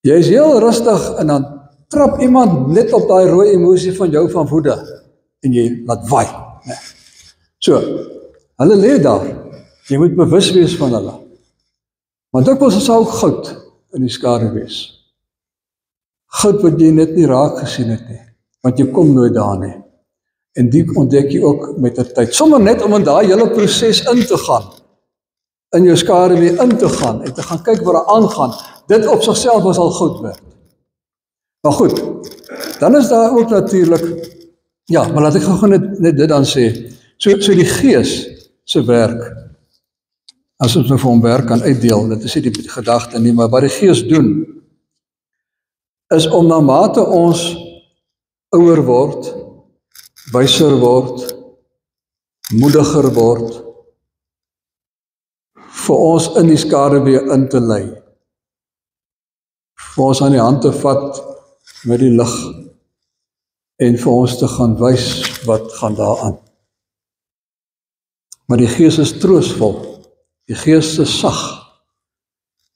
Jy is heel rustig en dan trap iemand net op daai rooi emosie van jou van woede en jy laat waai. Nee. So, hulle lê daar. Jy moet bewus wees van hulle. Maar dikwels is ook goud in die skaduwees. Goud wat jy net nie raak gesien het nie, want jy kom nooit daar nie. En die ontdek jy ook met 'n tyd. Sommer net om in daai hele proses in te gaan, in jou skaduwee in te gaan en te gaan kyk wat daar aangaan. Dit op sigself was al goud werd. Maar goed, dan is daar ook natuurlik, ja, maar laat ek gou net dit dan sê. So die Gees se werk, as ons nou vir hom werk kan uitdeel, dit is nie die gedagte nie, maar wat die Gees doen, is om na mate ons ouer word, wyser word, moediger word, vir ons in die skaduwee in te lei, vir ons aan die hand te vat met die lig, en vir ons te gaan wys wat gaan daaraan. Maar die Gees is troostvol, die Gees is sag,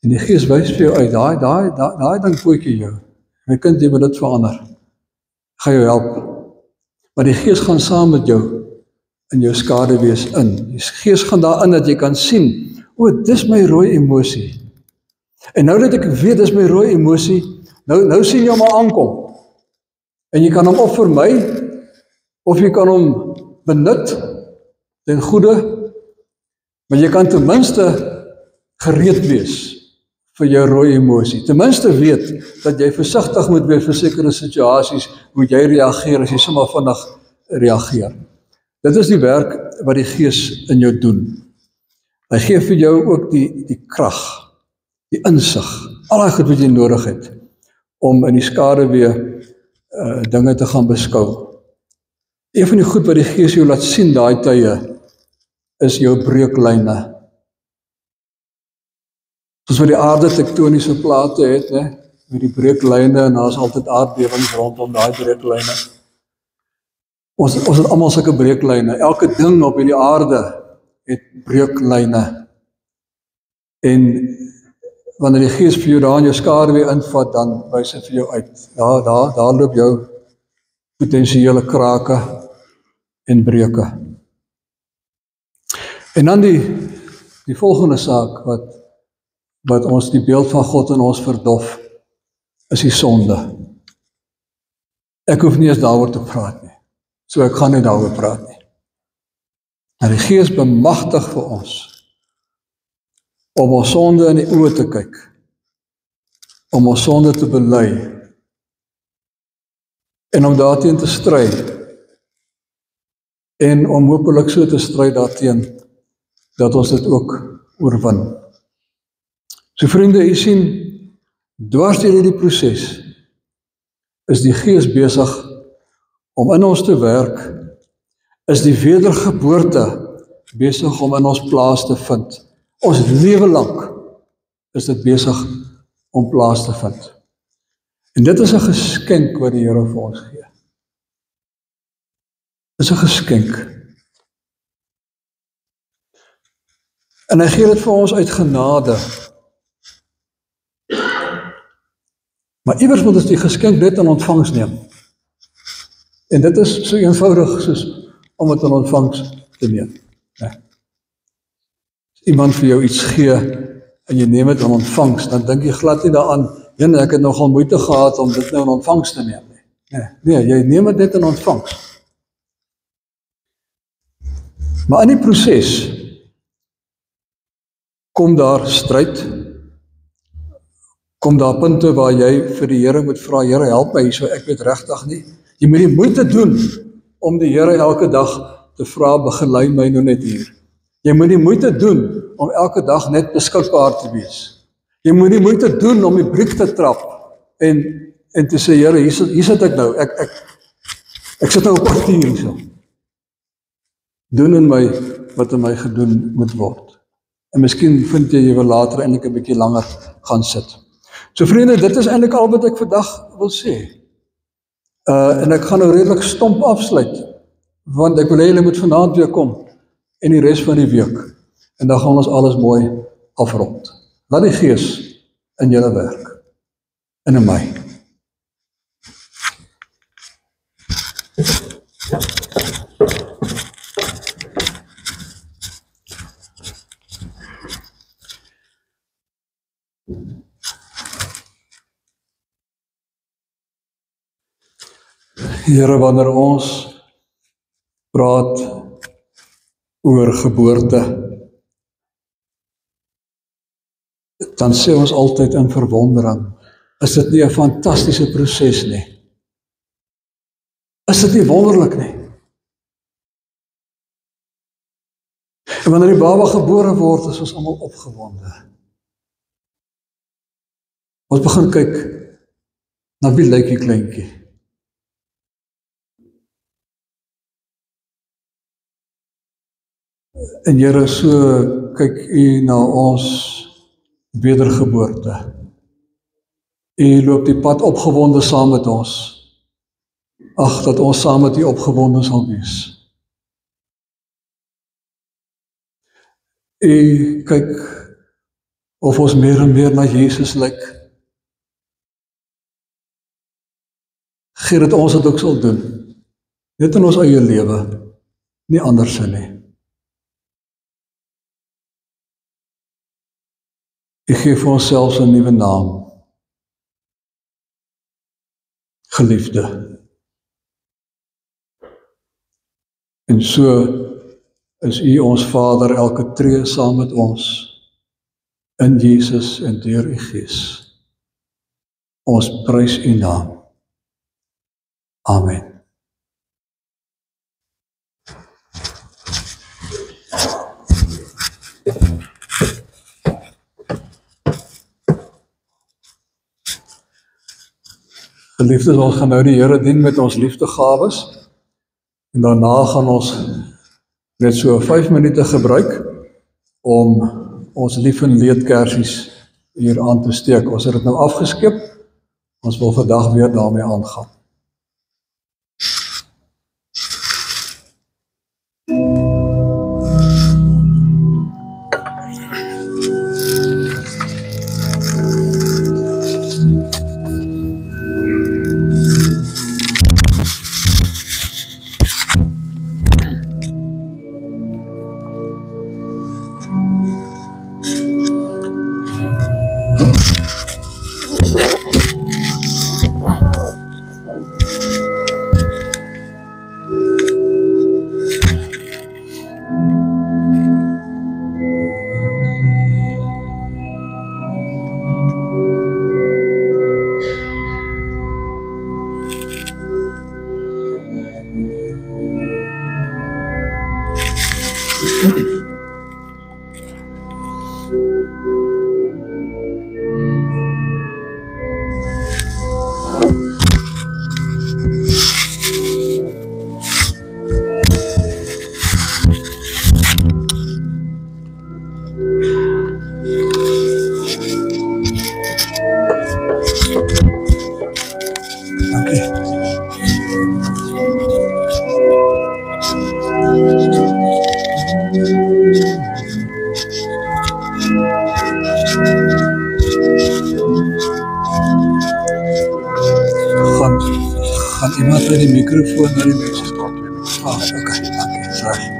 en die Gees wys vir jou uit, daai ding kootjie jou, my kind, jy moet dit verander, ga jou help, maar die Gees gaan saam met jou in jou skaduwees in, die Gees gaan daarin dat jy kan sien, dis my rooi emosie, en nou dat ek weet, dis my rooi emosie, nou sien jy hom al aankom, en jy kan hom of vermy, of jy kan hom benut, ten goeie, maar jy kan ten minste gereed wees vir jou rooi emosie. Ten minste weet dat jy versigtig moet wees vir sekere situasies, hoe jy reageer as jy sommer vinnig reageer. Dit is die werk wat die Gees in jou doen. Hy gee vir jou ook die krag, die insig, al die goed wat jy nodig het, om in die skaduwee dinge te gaan beskou. Een van die goed wat die Gees jou laat sien daai tye, is jou breuklyne. Soos wat die aarde tektoniese plate het, met die breuklyne, en daar is altyd aardbewings rondom daai breuklyne. Ons het almal sulke breuklyne. Elke ding op hierdie aarde het breuklyne. En wanneer die Gees vir jou daar in jou skaduwee invat, dan wys hy vir jou uit. Daar loop jou potensiële krake en breuke. En dan die volgende saak wat ons die beeld van God in ons verdof, is die sonde. Ek hoef nie eens daaroor te praat nie. So ek gaan nie daaroor praat nie. En die Gees bemagtig vir ons om ons sonde in die oë te kyk, om ons sonde te bely en om daarteen te stry en om hopelik so te stry daarteen dat ons dit ook oorwin. So vriende, u sien, dwars deur hierdie proses is die Gees besig om in ons te werk, is die wedergeboorte besig om in ons plaas te vind. Ons lewe lank is dit besig om plaas te vind. En dit is 'n geskenk wat die Here vir ons gee. Dit is 'n geskenk. En hy gee dit vir ons uit genade. Maar iewers moet ons die geskenk net in ontvangs neem. En dit is so eenvoudig soos om dit in ontvangs te neem. As iemand vir jou iets gee en jy neem dit in ontvangs, dan dink jy glad nie daaraan, ek het nogal moeite gehad om dit nou in ontvangs te neem. Nee, jy neem dit net in ontvangs. Maar in die proses kom daar stryd, kom daar punte waar jy vir die Here moet vra, Here, help my hierso, ek weet regtig nie. Jy moet die moeite doen om die Here elke dag te vra, begelei my nou net hier. Jy moet die moeite doen om elke dag net beskikbaar te wees. Jy moet die moeite doen om die briek te trap en te sê, Here, hier sit ek nou, ek sit nou op kwartier hierso. Doen in my wat in my gedoen moet word. En miskien vind jy wil later eintlik 'n bietjie langer gaan sit. So vriende, dit is eintlik al wat ek vandag wil sê. En ek gaan nou redelik stomp afsluit, want ek wil hê julle moet vanaand weer kom en die res van die week. En dan gaan ons alles mooi afrond. Laat die Gees in julle werk. En in my. Here, wanneer ons praat oor geboorte, dan sê ons altyd in verwondering, is dit nie 'n fantastiese proses nie? Is dit nie wonderlik nie? En wanneer die baba gebore word, is ons almal opgewonde. Ons begin kyk, na wie lyk die kleintjie? En Here, so kyk U na ons wedergeboorte. U loop die pad opgewonde saam met ons. Ag, dat ons saam met U opgewonde sal wees. U kyk of ons meer en meer na Jesus lyk. Gee dat ons dit ook sal doen. Net in ons eie lewe, nie andersin nie. U gee vir ons selfs 'n nuwe naam. Geliefde. En so is U ons Vader elke tree saam met ons in Jesus en deur U Gees. Ons prys U naam. Amen. Geliefdes, ons gaan nou die Here dien met ons liefdegawes en daarna gaan ons net so 5 minute gebruik om ons lief en leed kersies hier aan te steek. Ons het dit nou afgeskep, ons wil vandag weer daarmee aangaan. Gaan iemand met die microfoon naar die mensen staat? Oké, dankie, sorry.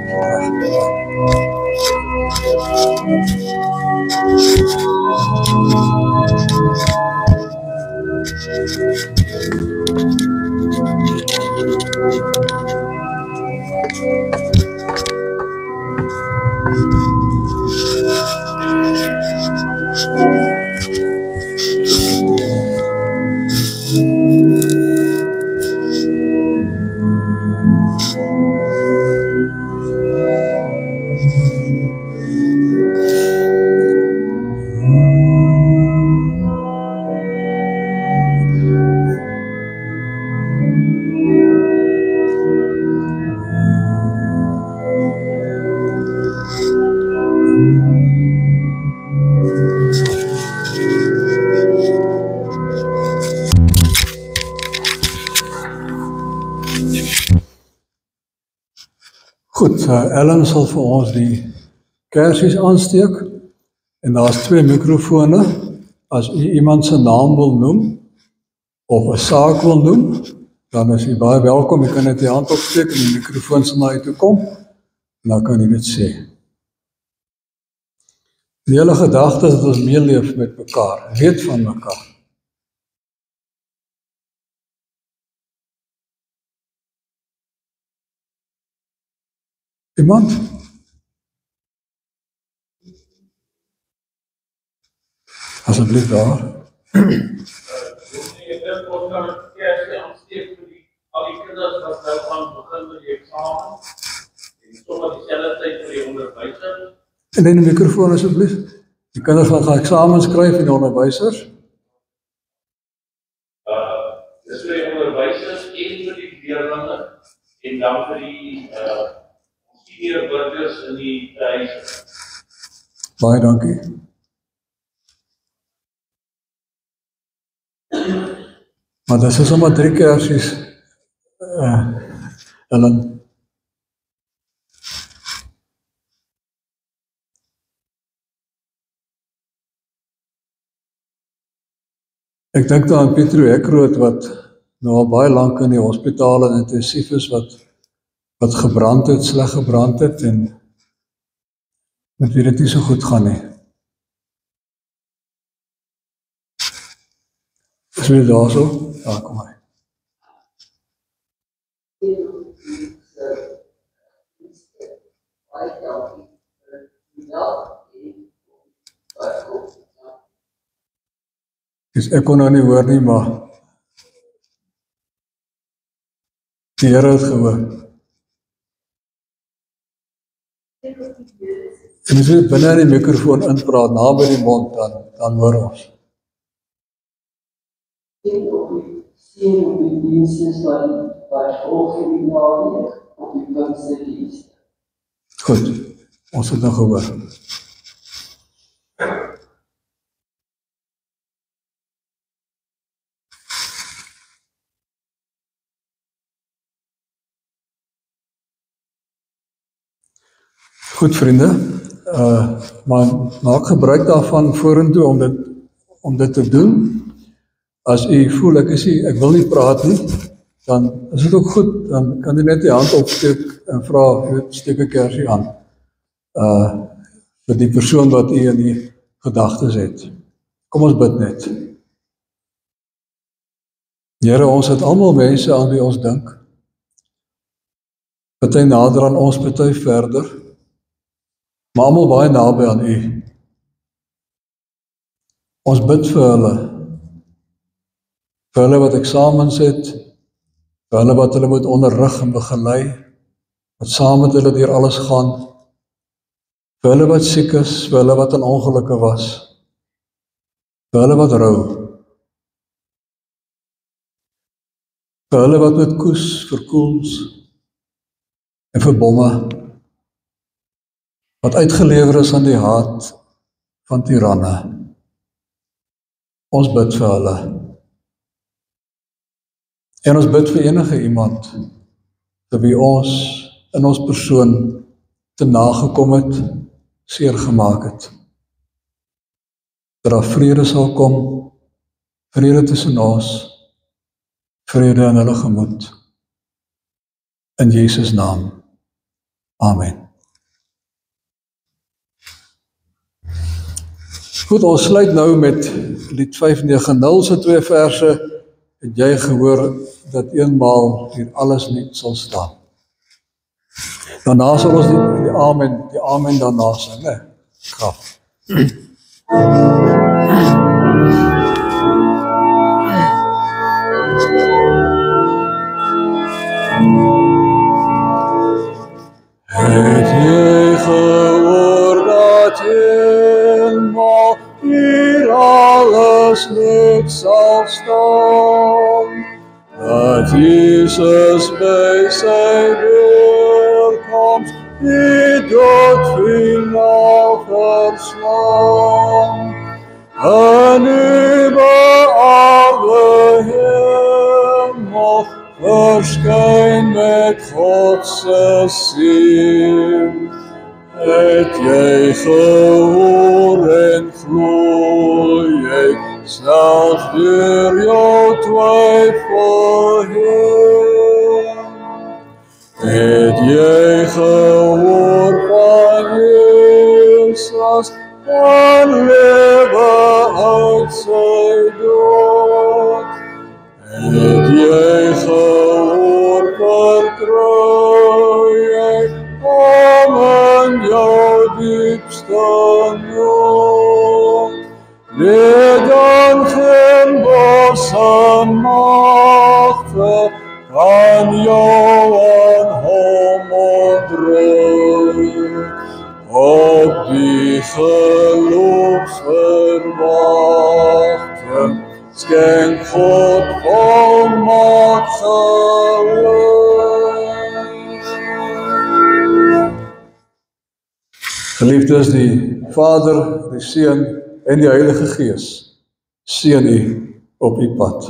Goed, Ellen sal vir ons die kersies aansteek en daar is 2 mikrofone. As u iemand se naam wil noem of 'n saak wil noem, dan is u baie welkom. U kan net die hand opsteek en die mikrofoon sal na u toe kom en dan kan u dit sê. Die hele gedagte is dat ons meeleef met mekaar, weet van mekaar. Iemand? Asseblief daar. Al die kinders wat nou gaan begin met die eksamen en sommer dieselfde tyd vir die onderwysers. En in die microfoon asseblief. Die kinders gaan eksamens skryf en die onderwysers. Dis vir die onderwysers en vir die leerlinge en dan vir die senior burgers in die huise. Baie dankie. Maar dis is sommer 3 kersies. Ellen. Ek dink daar aan Pietro Hekroot wat nou al baie lank in die hospitaal en intensief is wat gebrand het, sleg gebrand het en met wie dit nie so goed gaan nie. Is jy daar so? Ja, kom maar. Dus ek kon nou nie hoor nie, maar die Here het gehoor. En as jy binne in die mikrofoon inpraat, na by die mond, dan hoor ons. Sien op die dienste wat volg die naweek op die Pinksterdienste. Goed, ons het nou gehoor. Goed vriende, maar maak gebruik daarvan vorentoe om dit te doen. As u voel ek wil nie praat nie, dan is dit ook goed, dan kan u net die hand opsteek en vra, steek 'n kersie aan. Vir die persoon wat u in die gedagtes het. Kom ons bid net. Here, ons het almal mense aan wie ons dink. Party nader aan ons, party verder. Maar almal baie naby aan u. Ons bid vir hulle wat eksamens het, vir hulle wat hulle moet onderrig en begelei, wat saam met hulle deur alles gaan, vir hulle wat siek is, vir hulle wat in ongelukke was, vir hulle wat rou, vir hulle wat met koes, vir koels en vir bomme, wat uitgelewer is aan die haat van tiranne. Ons bid vir hulle. En ons bid vir enige iemand vir wie ons in ons persoon te nagekom het, seer gemaak het. Dat daar vrede sal kom, vrede tussen ons, vrede in hulle gemoed. In Jesus naam. Amen. Goed, ons sluit nou met lied 590 se 2 verse. Het jy gehoor dat eenmaal hier alles net sal staan. Daarna sal ons die amen daarna sing, né? Graf. Het jy gehoor dat eenmaal hier alles net sal staan, dat Jesus by sy weerkoms die dood finaal verslaan, en nuwe aarde hemel verskyn met God se seën. Het jy gehoor en glo jy selfs deur jou twyfel heen? Het jy gehoor van Jesus, van lewe uit sy dood? Het jy gehoor, vertrou jy om in jou diepste nood? Nee, dan geen bosse magte kan jou aan hom ontdruk. Op die geloofsverwagting skenk God volmaak geluk. Geliefdes, die Vader, die Seun en die Heilige Gees seën u op u pad.